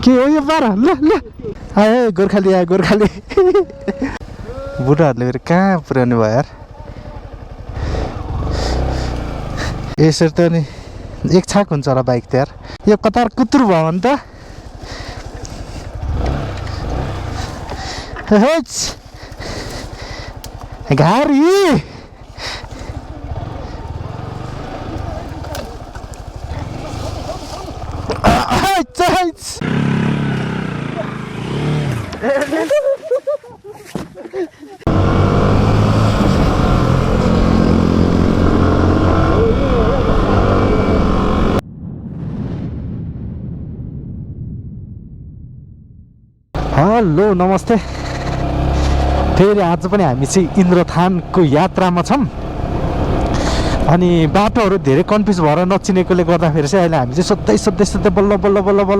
के हो यो बार ल ल आए गोर्खाली आयो गोर्खाली बुढाहरूले फेरि कहाँ पुर्याउनु भयो यार यसरी त नि एक छाक हुन्छ होला बाइक त यार यो कतार कुतुर भयो भने त घारी हेलो नमस्ते फेरि आज पनि हामी चाहिँ इन्द्रथानको यात्रामा छौँ अनि बाटोहरू धेरै कन्फ्युज भएर नचिनेकोले गर्दाखेरि चाहिँ अहिले हामी चाहिँ सोध्दै बल्ल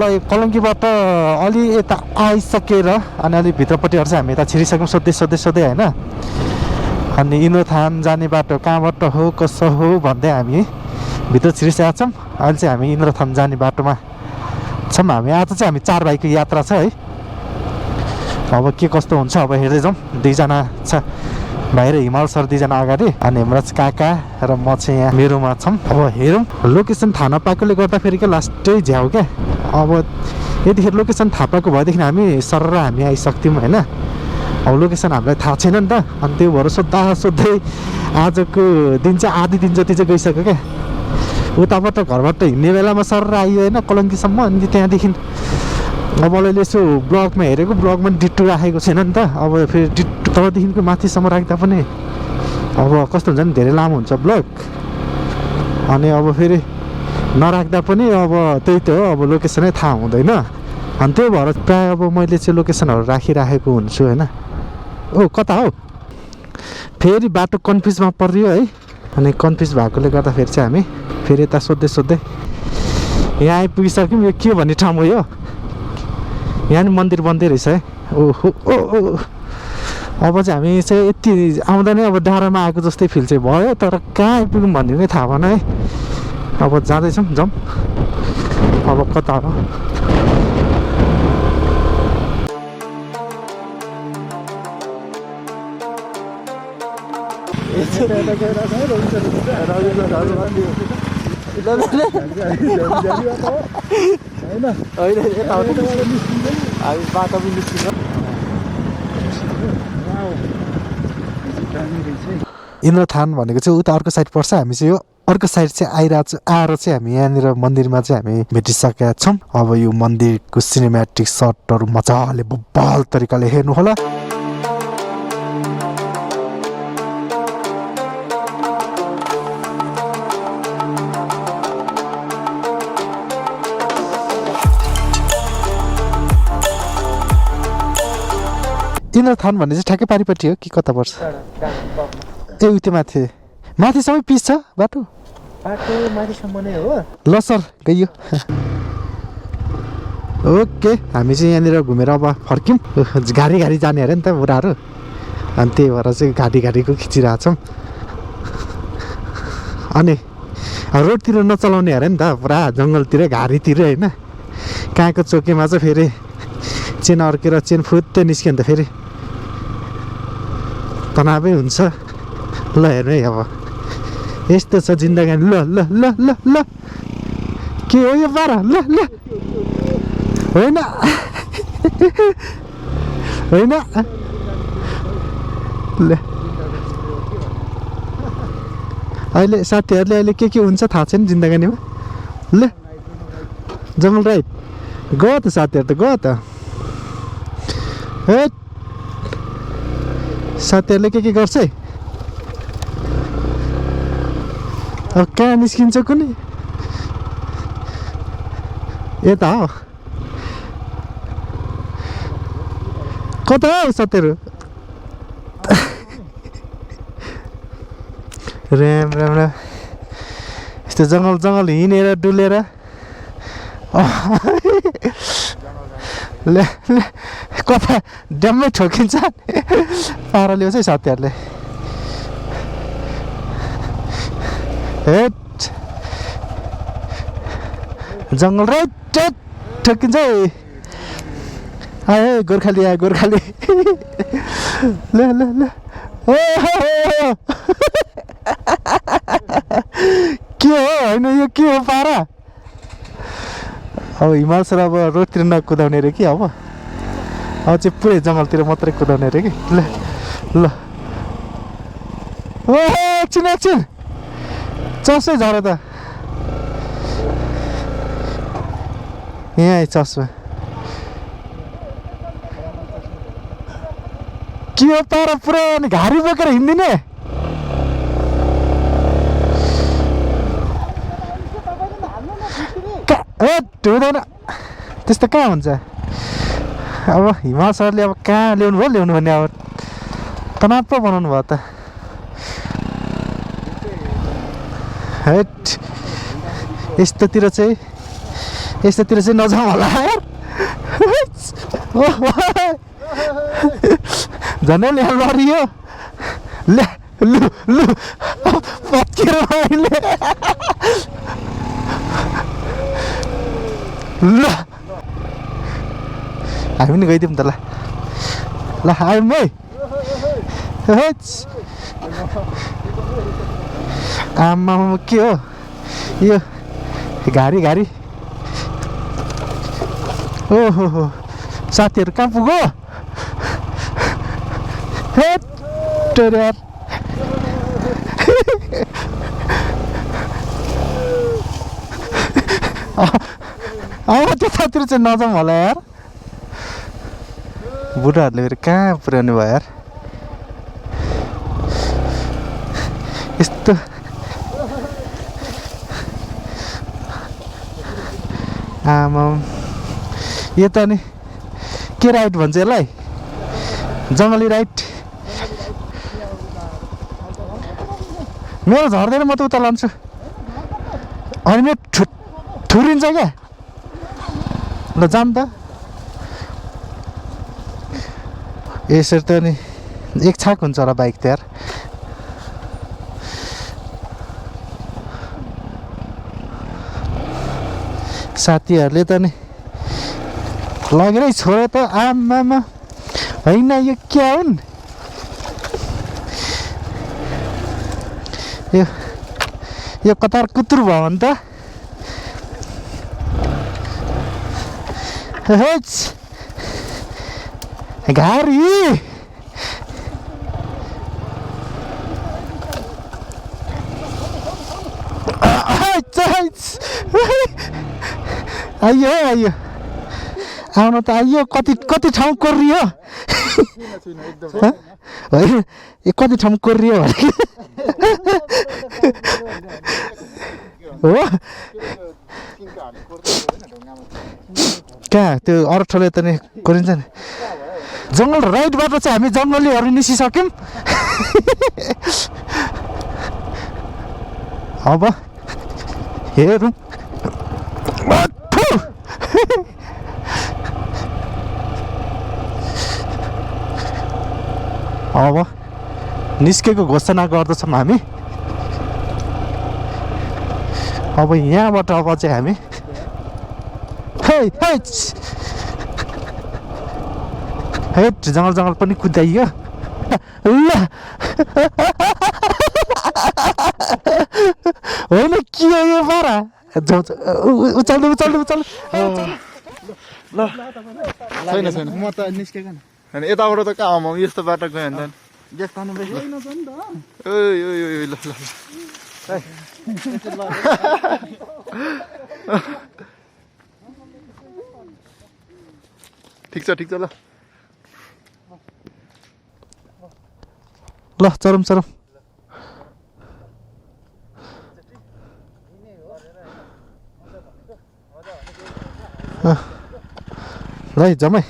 यो कलङ्कीबाट अलि यता आइसकेर अनि अलिक भित्रपट्टिहरू चाहिँ हामी यता छिरिसक्यौँ सोध्दै होइन अनि इन्द्रथान जाने बाटो कहाँबाट हो कसो हो भन्दै हामी भित्र छिरिसकेका छौँ अहिले चाहिँ हामी इन्द्रथान जाने बाटोमा छौँ हामी आज चाहिँ हामी 4 भाइको यात्रा छ है अब के कस्तो हुन्छ अब हेर्दै जाउँ दुईजना छ बाहिर हिमाल सर दुईजना अगाडि अनि हेमराज काका र म चाहिँ यहाँ मेरोमा छौँ अब हेरौँ लोकेसन थाहा नपाएकोले गर्दाखेरि क्या लास्टै झ्याउ क्या अब यतिखेर लोकेसन थाहा पाएको भएदेखि हामी सर हामी आइसक्थ्यौँ होइन अब लोकेसन हामीलाई थाहा छैन नि त अनि त्यो भएर सोध्दै आजको दिन चाहिँ आधी दिन जति चाहिँ गइसक्यो क्या उताबाट घरबाट हिँड्ने बेलामा सर आयो होइन कलङ्कीसम्म अनि त्यहाँदेखि अब मैले यसो ब्लगमा हेरेको ब्लगमा डिट्टो राखेको छैन नि त अब फेरि डिट्टो तलदेखिको माथिसम्म राख्दा पनि अब कस्तो हुन्छ नि धेरै लामो हुन्छ ब्लग अनि अब फेरि नराख्दा पनि अब त्यही त हो अब लोकेसनै थाहा हुँदैन अनि त्यही भएर प्रायः अब मैले चाहिँ लोकेसनहरू राखिराखेको हुन्छु होइन ओ कता हो फेरि बाटो कन्फ्युजमा परियो है अनि कन्फ्युज भएकोले गर्दाखेरि चाहिँ हामी फेरि यता सोध्दै यहाँ आइपुगिसक्यौँ यो के भन्ने ठाउँ हो यो यहाँ नि मन्दिर बन्दै रहेछ है ओहो ओ अब चाहिँ हामी चाहिँ यति आउँदा नै अब डाँडामा आएको जस्तै फिल चाहिँ भयो तर कहाँ आइपुग्यौँ भन्ने नै थाहा भएन है अब जाँदैछौँ जाउँ अब कता हो हामी बाटो पनि निस्किन्छ इन्द्रथान भनेको चाहिँ उता अर्को साइड पर्छ हामी चाहिँ यो अर्को साइड चाहिँ आएर चाहिँ हामी यहाँनिर मन्दिरमा चाहिँ हामी भेटिसकेका छौँ अब यो मन्दिरको सिनेमेटिक सटहरू मजाले बब्बल तरिकाले हेर्नु होला इन्द्रथान भन्ने चाहिँ ठ्याक्कै पारिपट्टि हो कि कता पर्छ ए उति माथिसम्म पिस छ बाटो माथिसम्म नै हो ल सर गइयो ओके हामी चाहिँ यहाँनिर घुमेर अब फर्क्यौँ गाडी जाने अरे नि त बुढाहरू अनि त्यही भएर चाहिँ गाडीको खिचिरहेको छौँ अनि रोडतिर नचलाउने अरे नि त पुरा जङ्गलतिर घारीतिर होइन कहाँको चोकेमा चाहिँ फेरि चेन अर्केर चेन फुत्तै निस्क्यो नि त फेरि तनावै हुन्छ ल हेर्नु है अब यस्तो छ जिन्दगानी ल ल ल ल ल के हो यो बार ल ल होइन होइन ल अहिले साथीहरूले अहिले के हुन्छ थाहा छैन जिन्दगानीमा ल जङ्गल राइड गयो त साथीहरू त गयो त हे साथीहरूले के गर्छ है अब कहाँ निस्किन्छ कुनै यता हो कता हो साथीहरू राम यस्तो जङ्गल हिँडेर डुलेर ले कता ड्याम्मै ठोकिन्छ पारा ल्याउँछ है साथीहरूले हेट जङ्गल राइट ठोकिन्छ है आयो गोर्खाली आयो गोर्खाली ल ल ल ओ के हो होइन यो के हो पारा अब हिमाल सर अब रोडतिर नकुदाउने रे कि अब चाहिँ पुरै जङ्गलतिर मात्रै कुदाउने रे कि ल ल ओ एकछिन एकछिन चस्मै झऱ्यो त यहाँ चस्मा के हो पारा पुरा घारी बोकेर हिँड्दिने हुँदैन त्यस्तो कहाँ हुन्छ अब हिमाल सरले अब कहाँ ल्याउनु भने अब तनाव पो बनाउनु भयो त हेट यस्तोतिर चाहिँ नजाउँ होला यार झन् यहाँ लडियो ले लु लु पत्केर अहिले ल हामी पनि गइदिउँ त ल ल आयौँ है आमा के हो यो घारी ओहो हो साथीहरू कहाँ पुग्यो यार त्यतातिर चाहिँ नजाउँ होला यार बुढाहरूले फेरि कहाँ पुर्याउनु भयो यार यस्तो आमा यो त नि के राइड भन्छ यसलाई जङ्गली राइड मेरो झर्दैन म त उता लान्छु अनि मेरो ठुरिन्छ क्या ल जाम त यसरी त नि एक छाक हुन्छ होला बाइक त यार साथीहरूले त नि लगेरै छोड्यो त आमामा होइन यो क्या हुन् यो कतार कुतुर भयो भने त घारी आइयो आउनु त आइयो कति ठाउँ कोरियो होइन यो कति ठाउँ कोरियो हो कहाँ त्यो अरठोले त नि कोरिन्छ नि जङ्गल राइडबाट चाहिँ हामी जङ्गलीहरू निस्किसक्यौँ अब हेरौँ अब निस्केको घोषणा गर्दछौँ हामी अब यहाँबाट अब चाहिँ हामी हेट जङ्गल पनि कुदाइयो ल होइन के हो यो पारा उचाल्नु ल छैन म त निस्केको होइन यताबाट त कहाँ आउँ यस्तो बाटो गयो भने त ठिक छ ल ल चरम ल है जमाइ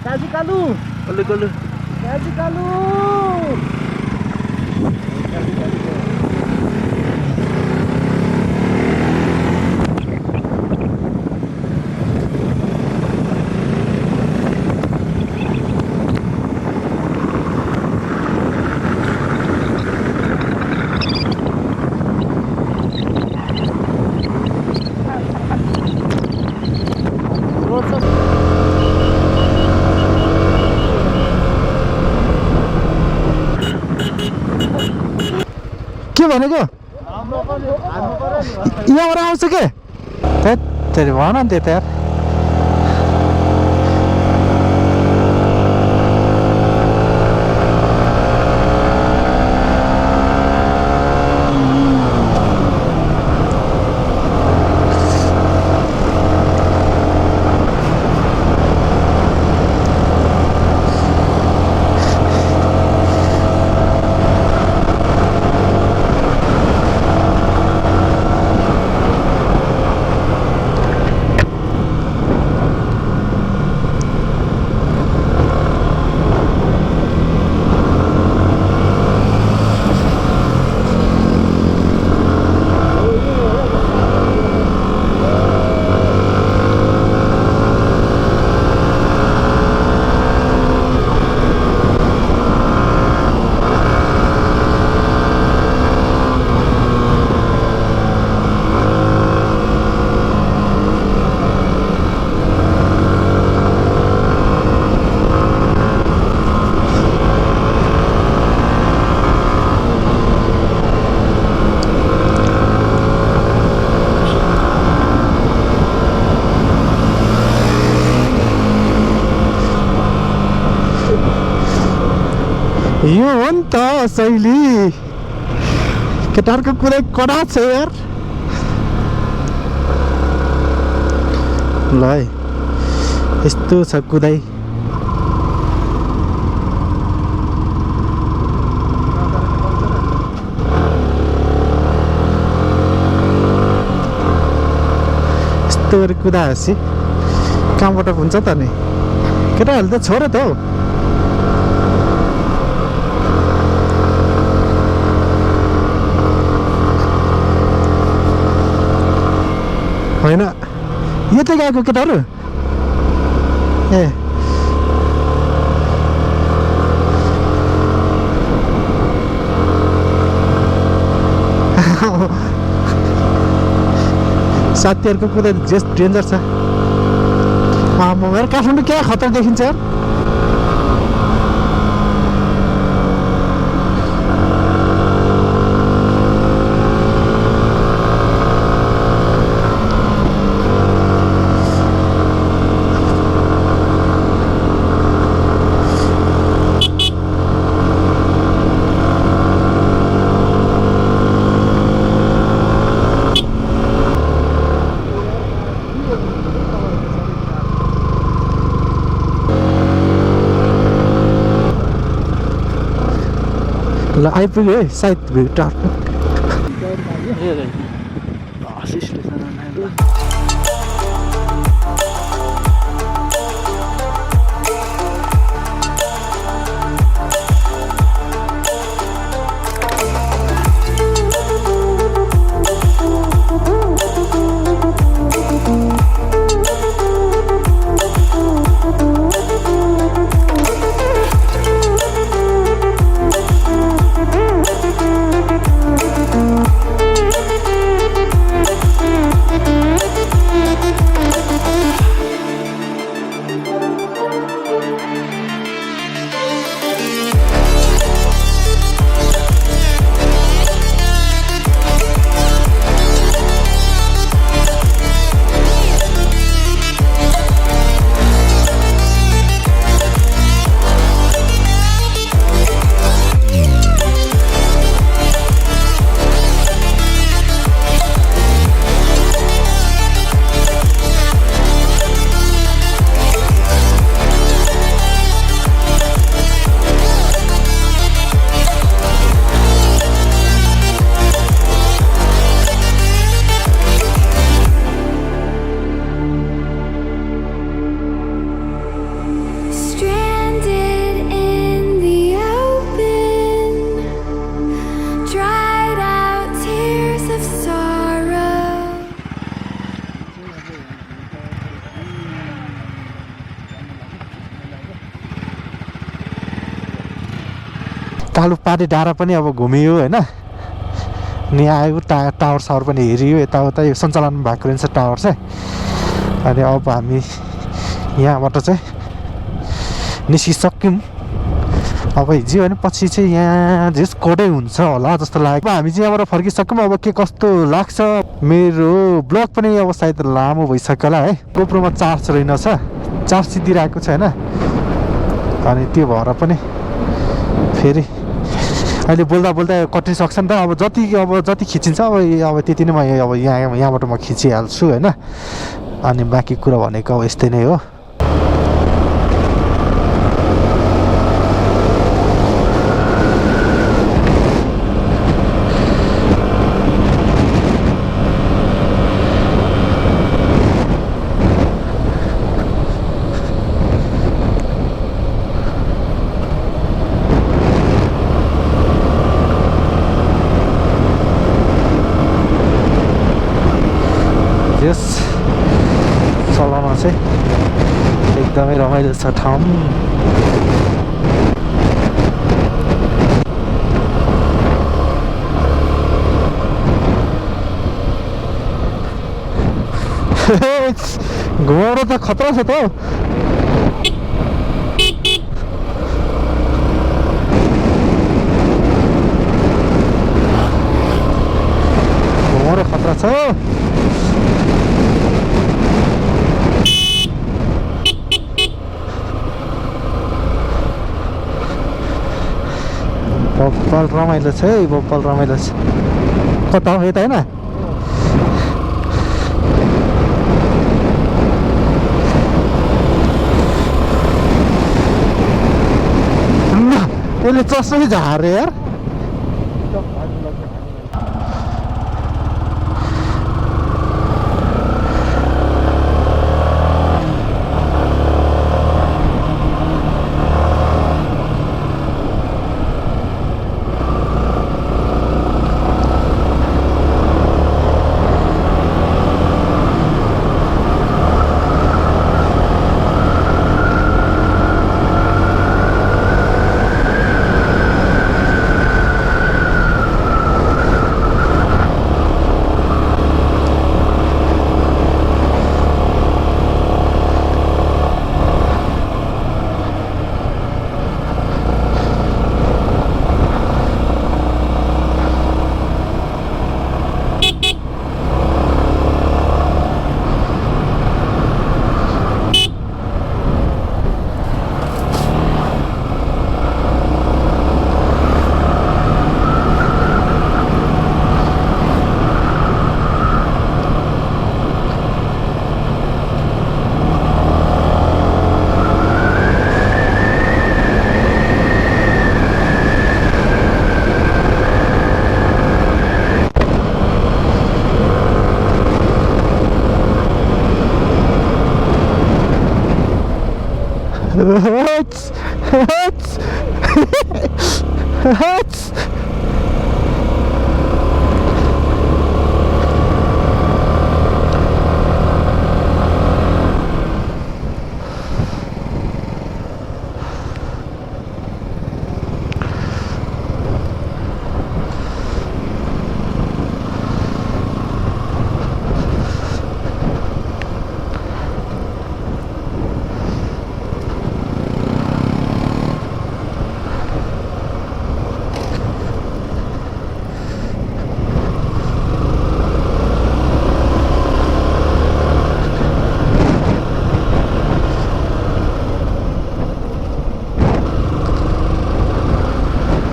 काजी कालु काजी कालु के भनेको यहाँबाट आउँछ के त्यही भन नि त यार यो हो नि त शैली केटाहरूको कुरै कडा छ यार ल है यस्तो छ कुदाइ यस्तो गरी कुदाएपछि कामबाट हुन्छ त नि केटाहरूले त छोड्यो त हौ होइन यतै गएको केटाहरू ए साथीहरूको कुदा जस्ट डेन्जर छ मेरो काठमाडौँ क्या खतरा देखिन्छ यार ल आइपुग्यो है सायद भिडियो कालु पाटे डाँडा पनि अब घुमियो होइन अनि आयो टावर सावर पनि हेरियो यताउता यो सञ्चालन भएको रहेछ टावर चाहिँ अनि अब हामी यहाँबाट चाहिँ निस्किसक्यौँ अब हिजो भने पछि चाहिँ यहाँ जस कोडै हुन्छ होला जस्तो लाग्यो। अब हामी चाहिँ यहाँबाट फर्किसक्यौँ। अब के कस्तो लाग्छ मेरो ब्लग पनि अब सायद लामो भइसक्यो होला है। गोप्रोमा चार्ज रहेनछ, चार्ज सिद्धिरहेको छ होइन। अनि त्यो भएर पनि फेरि अहिले बोल्दा बोल्दा कटिसक्छ नि त। अब जति खिचिन्छ अब त्यति नै म अब यहाँबाट म खिचिहाल्छु होइन। अनि बाँकी कुरा भनेको अब यस्तै नै हो। यस चलाउन चाहिँ एकदमै रमाइलो छ ठाउँ। घुमाउन त खतरा छ त हौ। घुमाउन खतरा छ। बप्पल रमाइलो छ है, बप्पल रमाइलो छ। कता हो यता होइन? त्यसले चस्मै झारे यार।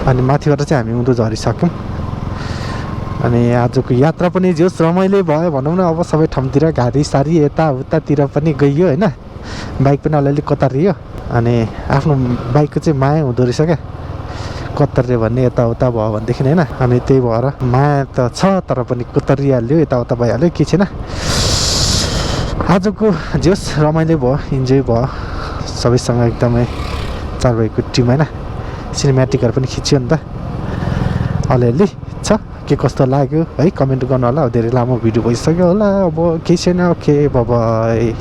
अनि माथिबाट चाहिँ हामी उँधो झरिसक्यौँ। अनि आजको यात्रा पनि जोस् रमाइलो भयो भनौँ न। अब सबै ठाउँतिर गाडी सारी यताउतातिर पनि गइयो होइन। बाइक पनि अलिअलि कतारियो। अनि आफ्नो बाइकको चाहिँ माया हुँदो रहेछ क्या, कतारियो भन्ने यताउता भयो भनेदेखि होइन। अनि त्यही भएर माया त छ तर पनि कतारिहाल्यो, यताउता भइहाल्यो, के छैन। आजको जोस् रमाइलो भयो, इन्जोय भयो सबैसँग एकदमै चारबाइको टिम होइन। सिनेमेटिकहरू पनि खिच्यो नि त अलिअलि छ। के कस्तो लाग्यो है कमेन्ट गर्नु होला। धेरै लामो भिडियो भइसक्यो होला। अब केही छैन, ओके बाइ बाइ।